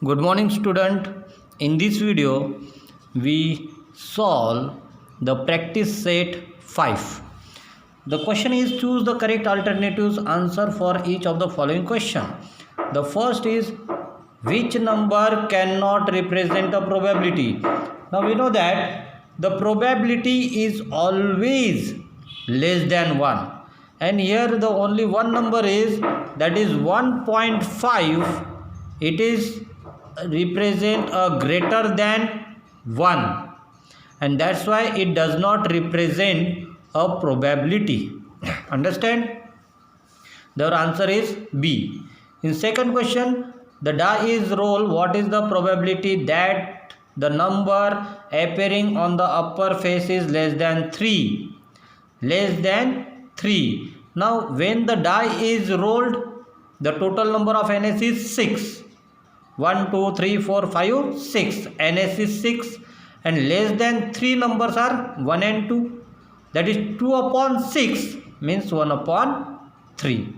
Good morning student. In this video we solve the practice set 5. The question is choose the correct alternatives answer for each of the following question. The first is which number cannot represent a probability. Now we know that the probability is always less than 1 and here the only one number is that is 1.5. It is represent a greater than 1 and that's why it does not represent a probability. Understand? The answer is B. In second question, the die is rolled. What is the probability that the number appearing on the upper face is less than 3? Less than 3. Now when the die is rolled, the total number of NS is 6. 1, 2, 3, 4, 5, 6. NS is 6 and less than 3 numbers are 1 and 2. That is 2 upon 6 means 1 upon 3.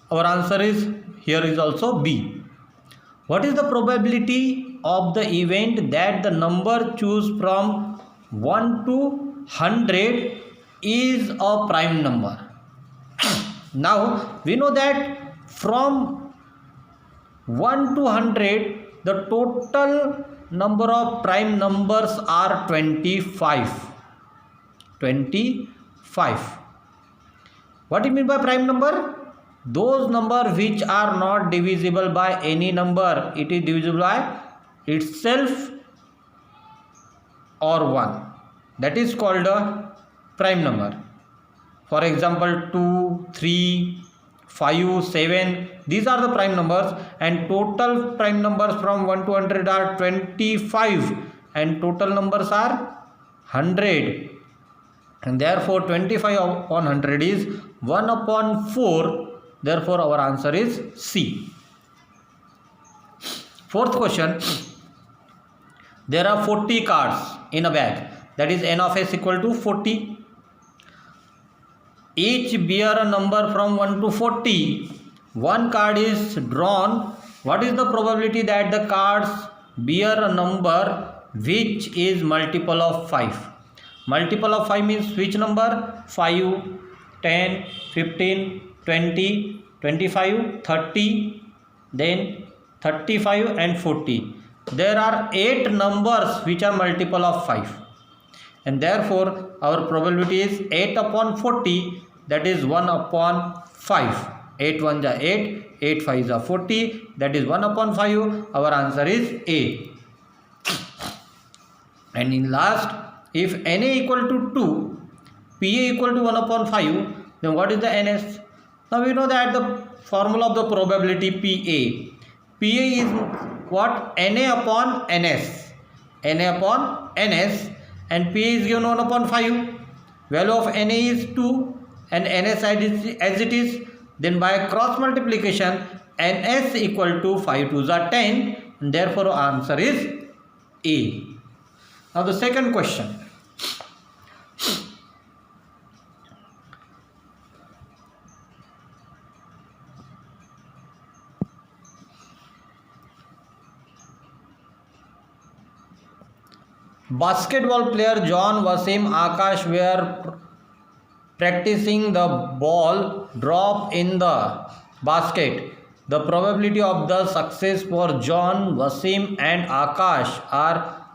Our answer is here is also B. What is the probability of the event that the number choose from 1 to 100 is a prime number? Now we know that from 1 to 100 the total number of prime numbers are 25. What do you mean by prime number? Those numbers which are not divisible by any number. It is divisible by itself or 1. That is called a prime number. For example 2, 3, 5, 7, these are the prime numbers and total prime numbers from 1 to 100 are 25 and total numbers are 100 and therefore 25 upon 100 is 1 upon 4. Therefore our answer is C. Fourth question, there are 40 cards in a bag, that is N of S equal to 40. Each bear a number from 1 to 40. One card is drawn. What is the probability that the cards bear a number which is multiple of 5? Multiple of 5 means which number? 5, 10, 15, 20, 25, 30, then 35 and 40. There are 8 numbers which are multiple of 5. And therefore our probability is 8 upon 40, that is 1 upon 5. 8 1 are 8, 8 5 are 40, that is 1 upon 5. Our answer is A. And in last, if NA equal to 2, PA equal to 1 upon 5, then what is the NS? Now we know that the formula of the probability PA. PA is what? NA upon NS. NA upon NS. And PA is given 1 upon 5. Value of NA is 2 and NS as it is. Then by cross multiplication NS equal to 5 2s are 10 and therefore our answer is A. Now the second question. Basketball player John, Wasim, Akash were practicing the ball drop in the basket. The probability of the success for John, Wasim and Akash are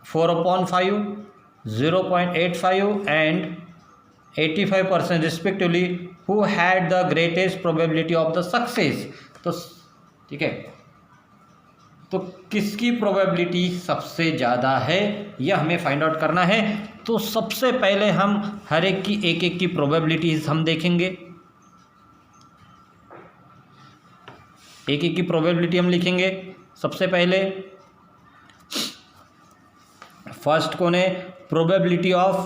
4 upon 5, 0.85 and 85% respectively. Who had the greatest probability of the success? तो ठीक है, तो किसकी probability सबसे ज़्यादा है यह हमें फाइंड आउट करना है। तो सबसे पहले हम हर एक की प्रोबेबिलिटीज हम देखेंगे। एक की प्रोबेबिलिटी हम लिखेंगे। सबसे पहले फर्स्ट कौन है? Probability of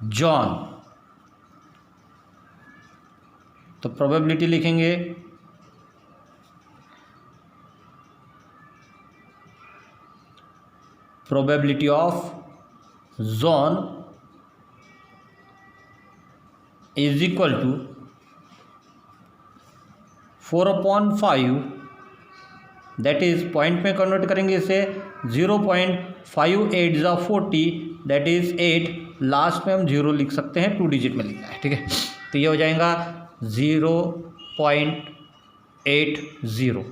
John. तो प्रोबेबिलिटी लिखेंगे probability of John is equal to 4 upon 5 that is point में कन्वर्ट करेंगे इसे 0.58 ज़ा 40 दैट इज़ 8, लास्ट में हम 0 लिख सकते हैं, 2 डिजिट में लिखना है, ठीक है। तो ये हो जाएगा 0.80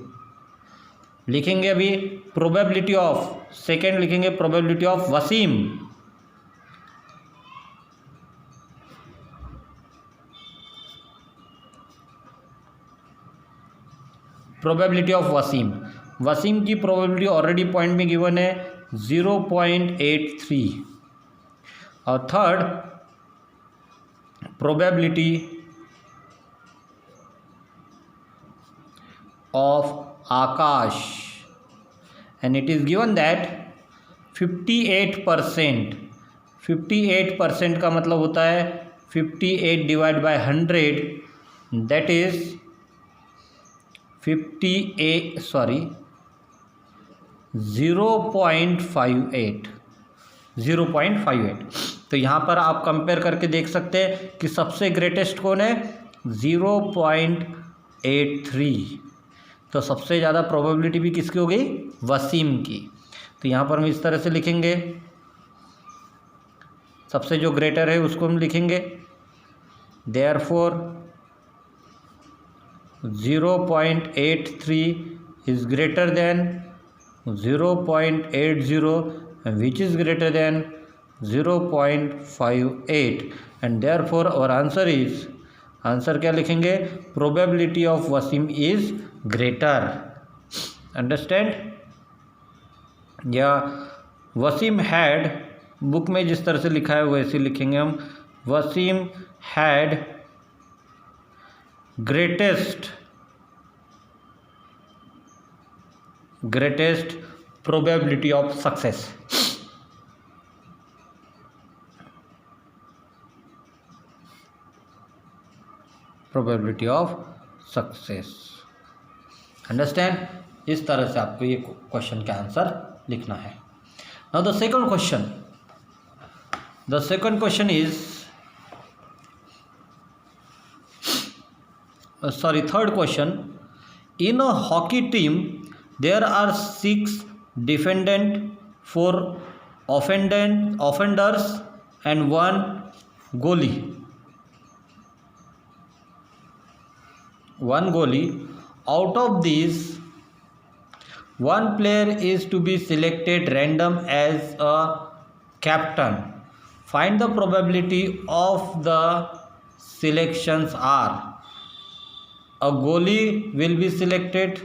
लिखेंगे। अभी प्रोबेबिलिटी ऑफ सेकेंड लिखेंगे, probability of Waseem, probability of Waseem, Waseem की प्रोबेबिलिटी ऑलरेडी पॉइंट में गिवन है 0.83। और third probability of Akash, and it is given that 58%। 58% का मतलब होता है 58 डिवाइड बाय 100 दैट इज़ 0.58। तो यहाँ पर आप कंपेयर करके देख सकते हैं कि सबसे ग्रेटेस्ट कौन है, 0.83। तो सबसे ज़्यादा प्रोबेबिलिटी भी किसकी हो गई, वसीम की। तो यहाँ पर हम इस तरह से लिखेंगे, सबसे जो ग्रेटर है उसको हम लिखेंगे, therefore 0.83 is greater than 0.80 which is greater than 0.58 and therefore our answer is, answer क्या लिखेंगे, probability of Waseem is greater. Understand? या वसीम हैड, बुक में जिस तरह से लिखा है वैसे लिखेंगे हम, Waseem had greatest probability of success। probability of success। Understand? इस तरह से आपको ये क्वेश्चन का आंसर लिखना है। Now the second question is, third question, in a hockey team there are 6 defendant, 4 offenders and 1 goalie। Out of these, 1 player is to be selected random as a captain। Find the probability of the selections are, a goalie will be selected,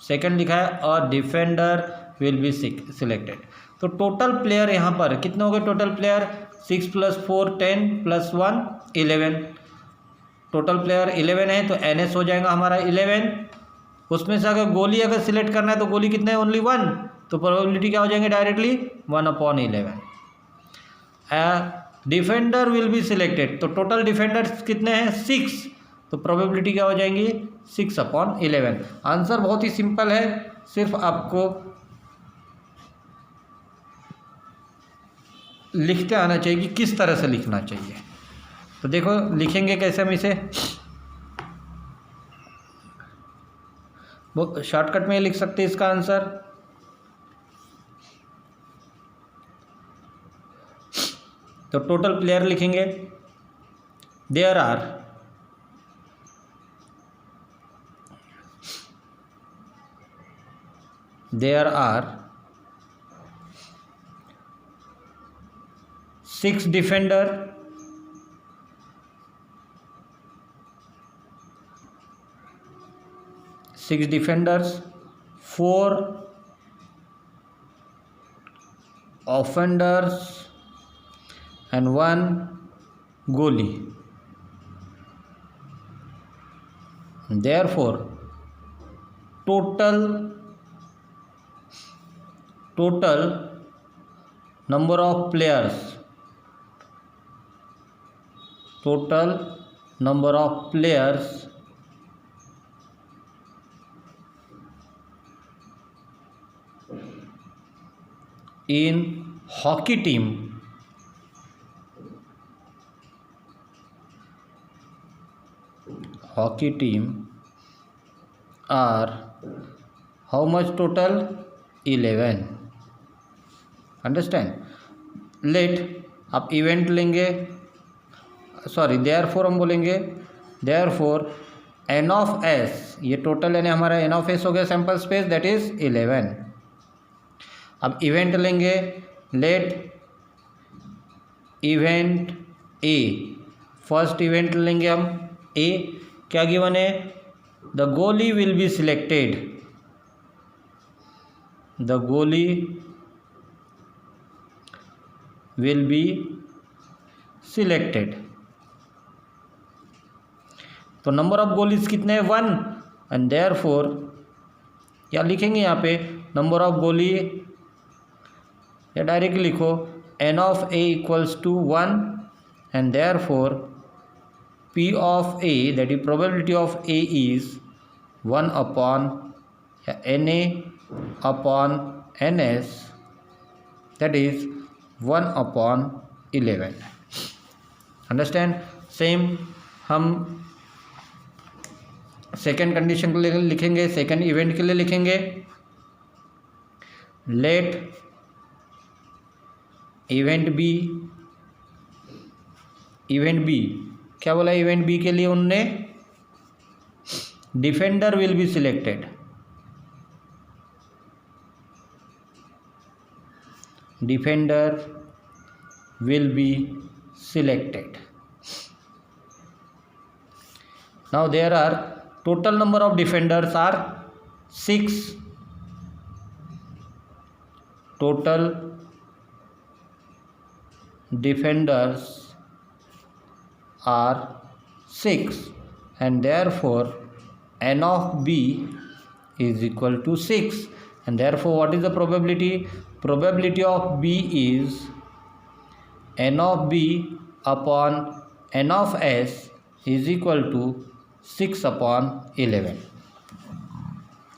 second लिखा है अ defender will be selected. तो total player यहाँ पर कितने हो गए, total player 6 + 4 10 + 1 11, total player 11 है, तो NS हो जाएगा हमारा 11। उसमें से अगर गोली अगर सिलेक्ट करना है तो गोली कितने है, ओनली 1, तो प्रोबेबिलिटी क्या हो जाएंगे directly 1/11। Defender will be selected, तो टोटल डिफेंडर्स कितने हैं 6, तो प्रोबेबिलिटी क्या हो जाएंगी 6/11। आंसर बहुत ही सिंपल है, सिर्फ आपको लिखते आना चाहिए कि किस तरह से लिखना चाहिए। तो देखो लिखेंगे कैसे हम इसे, वो शॉर्टकट में लिख सकते हैं इसका आंसर। तो टोटल प्लेयर लिखेंगे, there are 6 defender, 6 defenders, 4 offenders and 1 goalie। Therefore total number of players, in hockey team are how much total 11. Understand. Let आप इवेंट लेंगे, सॉरी देयरफॉर हम बोलेंगे, देयरफॉर एन ऑफ एस, ये total यानी हमारा N of S हो गया sample space, that is 11. अब इवेंट लेंगे, let event A, first event लेंगे हम ए, क्या गिवन है, the goalie will be selected, the goalie will be selected. तो नंबर ऑफ गोलीज कितने हैं 1, एंड देयरफॉर या लिखेंगे यहाँ पे नंबर ऑफ गोली, या डायरेक्टली लिखो N of A equals to 1 and therefore P of A, that is probability of A is 1 upon या N A upon N S, that is 1 upon 11. Understand. Same हम second condition के लिए लिखेंगे, second event के लिए लिखेंगे, let event B, event B क्या बोला, इवेंट बी के लिए उनने defender will be selected, defender will be selected. Now there are total number of defenders are 6, total defenders are 6 and therefore n of b is equal to 6, and therefore what is the probability? Probability of b is n of b upon n of s is equal to 6 upon 11.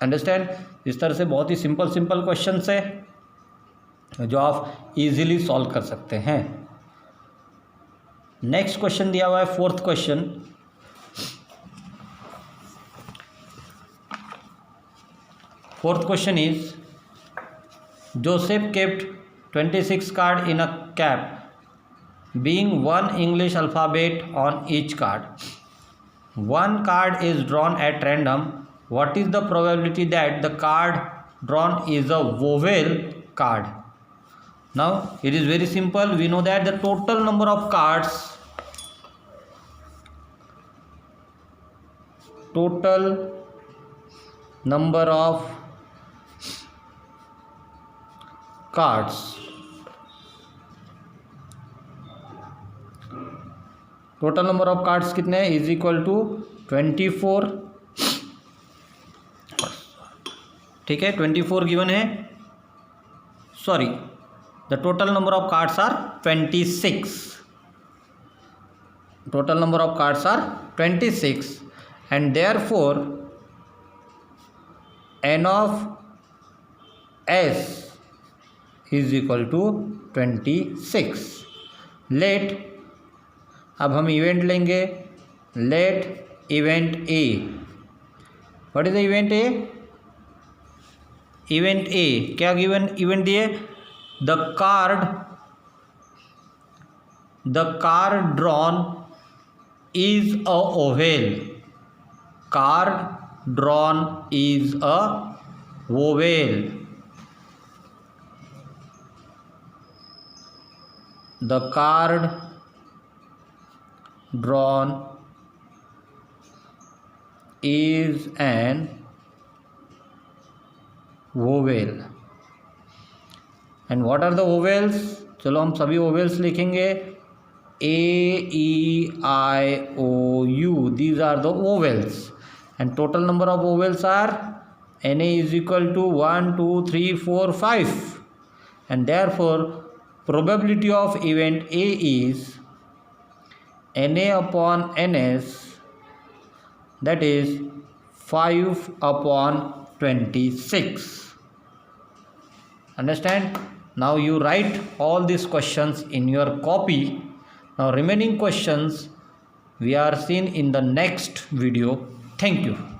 Understand. इस तरह से बहुत ही simple question है जो आप easily solve कर सकते हैं. नेक्स्ट क्वेश्चन दिया हुआ है, fourth question. Fourth question is Joseph kept 26 cards in a cap, being one English alphabet on each card. One card is drawn at random. What is the probability that the card drawn is a vowel card? Now it is very simple. We know that the total number of cards, total number of cards, total number of cards कितने हैं is equal to 24. ठीक है, 24 given है, sorry the total number of cards are 26, total number of cards are 26 and therefore n of s is equal to 26. Let, अब हम event लेंगे, let event A, what is the event A? Event A क्या given event दिए, the card drawn is a vowel, card drawn is a vowel, the card drawn is an vowel. And what are the vowels? चलो हम सभी vowels लिखेंगे, A, E, I, O, U, these are the vowels and total number of vowels are Na is equal to 1, 2, 3, 4, 5 and therefore probability of event A is Na upon Ns, that is 5 upon 26. Understand? Now you write all these questions in your copy. Now remaining questions we are seen in the next video. Thank you.